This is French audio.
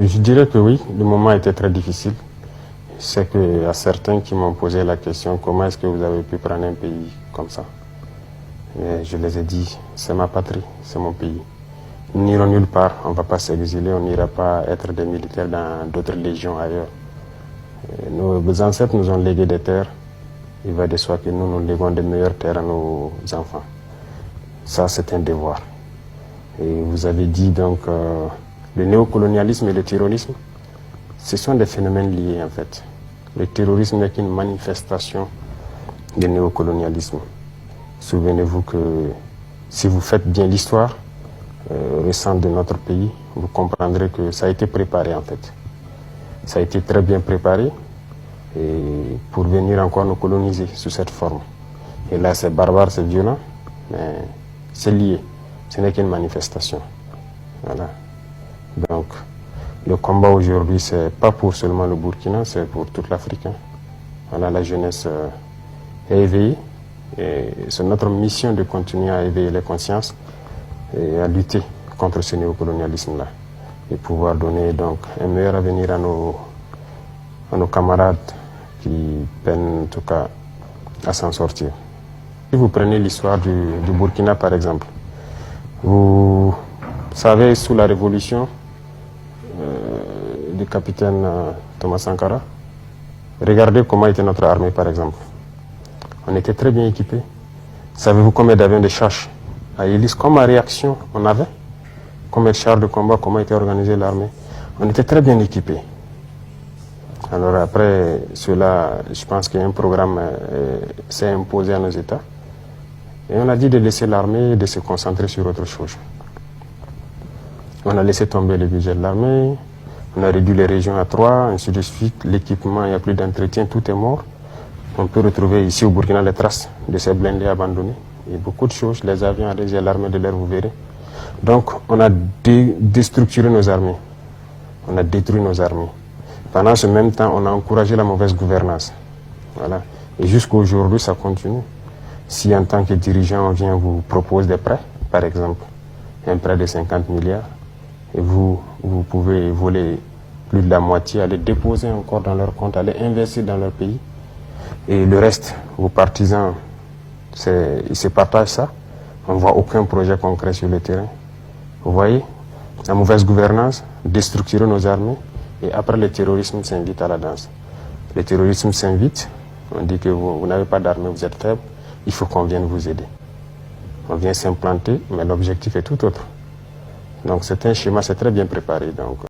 Je dirais que oui, le moment était très difficile. C'est qu'il y a certains qui m'ont posé la question, comment est-ce que vous avez pu prendre un pays comme ça? Et je les ai dit, c'est ma patrie, c'est mon pays. Nous n'irons nulle part, on ne va pas s'exiler, on n'ira pas être des militaires dans d'autres légions ailleurs. Et nos ancêtres nous ont légué des terres, il va de soi que nous léguons de meilleures terres à nos enfants. Ça, c'est un devoir. Et vous avez dit donc, le néocolonialisme et le terrorisme, ce sont des phénomènes liés en fait. Le terrorisme n'est qu'une manifestation du néocolonialisme. Souvenez-vous que si vous faites bien l'histoire récente de notre pays, vous comprendrez que ça a été préparé en fait. Ça a été très bien préparé et pour venir encore nous coloniser sous cette forme. Et là c'est barbare, c'est violent, mais c'est lié. Ce n'est qu'une manifestation. Voilà. Donc, le combat aujourd'hui, ce n'est pas pour seulement le Burkina, c'est pour toute l'Afrique. Voilà, la jeunesse est éveillée. Et c'est notre mission de continuer à éveiller les consciences et à lutter contre ce néocolonialisme-là. Et pouvoir donner donc un meilleur avenir à nos camarades qui peinent en tout cas à s'en sortir. Si vous prenez l'histoire du Burkina par exemple, vous savez, sous la révolution du capitaine Thomas Sankara, regardez comment était notre armée par exemple. On était très bien équipés. Savez-vous combien d'avions de chasse à hélice, comme en réaction on avait? Combien de chars de combat, comment était organisée l'armée? On était très bien équipés. Alors après cela, je pense qu'un programme s'est imposé à nos États. Et on a dit de laisser l'armée et de se concentrer sur autre chose. On a laissé tomber le budget de l'armée, on a réduit les régions à 3, ainsi de suite. L'équipement, il n'y a plus d'entretien, tout est mort. On peut retrouver ici au Burkina les traces de ces blindés abandonnés. Et beaucoup de choses, les avions allégés à l'armée de l'air, vous verrez. Donc, on a déstructuré nos armées. On a détruit nos armées. Pendant ce même temps, on a encouragé la mauvaise gouvernance. Voilà. Et jusqu'à aujourd'hui, ça continue. Si en tant que dirigeant, on vient vous propose des prêts, par exemple, un prêt de 50 milliards, et vous pouvez voler plus de la moitié, aller déposer encore dans leur compte, aller investir dans leur pays. Et le reste, vos partisans, ils se partagent ça. On ne voit aucun projet concret sur le terrain. Vous voyez, la mauvaise gouvernance, déstructurer nos armées, et après le terrorisme s'invite à la danse. Le terrorisme s'invite, on dit que vous n'avez pas d'armée, vous êtes faible, il faut qu'on vienne vous aider. On vient s'implanter, mais l'objectif est tout autre. Donc c'est un schéma, c'est très bien préparé. Donc.